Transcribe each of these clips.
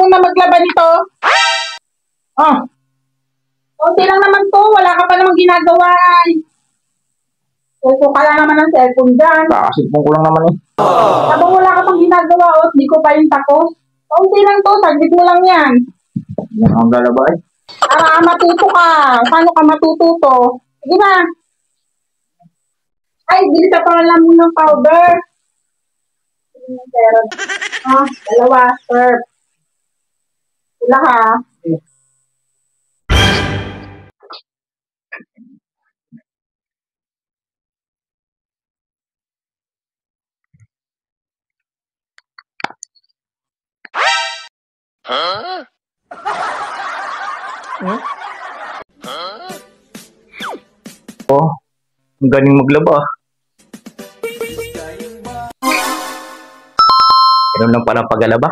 marunong na maglaba nito? Ah, konti lang naman to. Wala ka pa namang ginagawa. Cellphone ka lang naman ng cellphone dyan. Kakasipong ko lang naman eh. Habang wala ka pang ginagawa, di ko pa yung tapos. Konti lang to, saglit mo lang yan. Yan ang galaba eh. Para matuto ka. Paano ka matututo? Sige na. Ay, bili ka pa lang mo ng powder. Dalawa, sir. Sila ha. Huh? Oh, ang galing maglaba. Ganun lang pala paglalaba.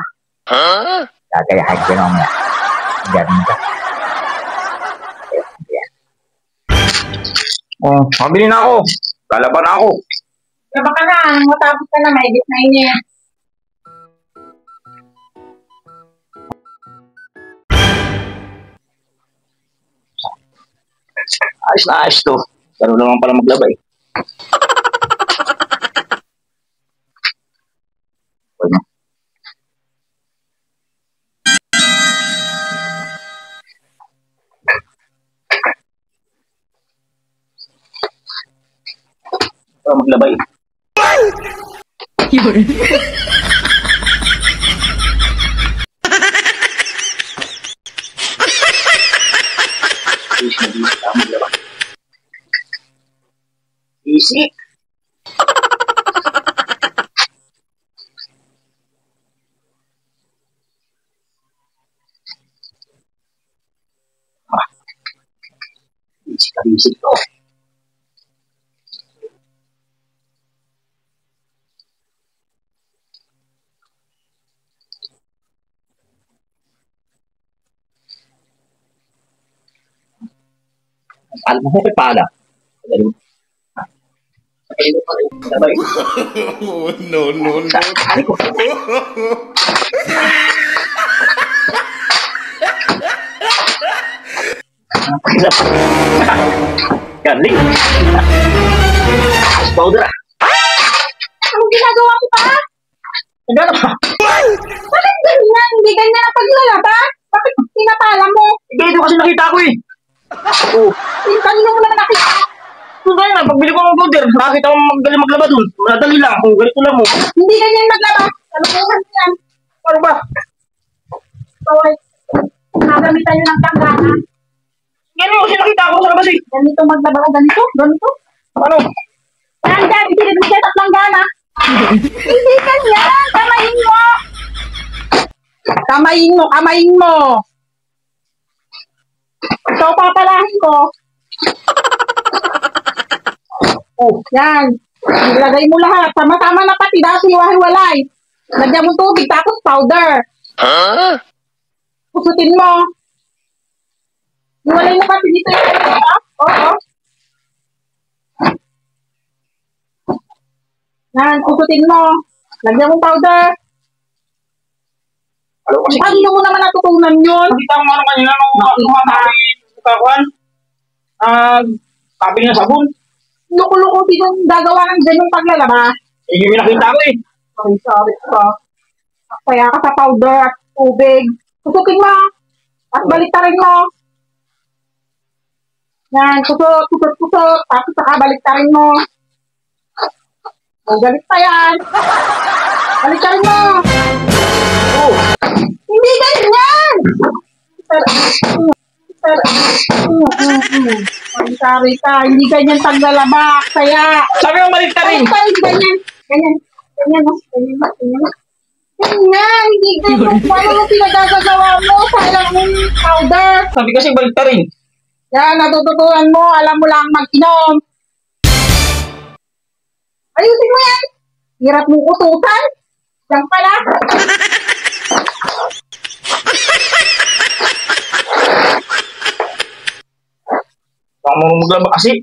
Huh? Gagayahin ko naman. Galing ka. Oh, mabili na ako. Lalaba na ako. Laba ka na. Matapos ka na. Mahigit na niya. Ayos na ayos to. Ganun lang pala maglaba eh. Ano? Maglaba eh. Yun. Easy. Easy to. Alam mo kung paano? Oh, no. Galing. Powder ah. Anong ginagawa mo pa? Gano'n ba? Bakit ganyan? Hindi ganyan ang paglalaba? Bakit pinapala mo? Ito kasi nakita ko eh. Oh. Kanino mo naman nakita? Kung gano'n na, pagbili ko ng powder, nakakita ko magaling maglaba dun. Madali lang, kung ganito lang mo. Hindi ganyan maglaba. Talukuhan yan. Ano ba? Kaway. Nagamitan nyo ng tanggana. Gano'n kasi nakita ko sa labas eh. Ganito maglaba ka. Ganito. Ano? Yan. Binibigyan at tanggana. Hindi ganyan. Kamayin mo. Ito papalahin ko. Oh, yan. Ilagay mo lahat. Sama-sama na pati dahil hiwa-hiwalay. Lagyan mo tubig tapos powder. Huh? Pusutin mo. Hiwalay na pati dito yung Oo. Yan, pusutin mo. Lagyan mo powder. Ano kasi? Ano mo naman natutunan yun? Nakita ko nga kanina nung kakuhan. Sabi niya sabon. Loko-loko din gagawa ng ganyung paglalaba. Eh, yung nakita ko eh. Sorry ka. Kaya ka sa powder at tubig. Pusukin mo. At baliktarin mo. Yan, pusot. Tapos saka baliktarin mo. Galit pa yan. Baliktarin mo. Oh. Hindi ganyan. Sorry ka. Hindi ganyan paglalaba. Kaya. Sabi mo baliktarin. Ganyan. Hindi ganyan. Paano mo pinagagagawa mo? Sayang yung powder. Sabi kasi baliktarin. Yan, natututunan mo. Alam mo lang mag-inom. Ayusin mo yan. Hirap mong utusan. Yan pala. Baka mo maglaba kasi.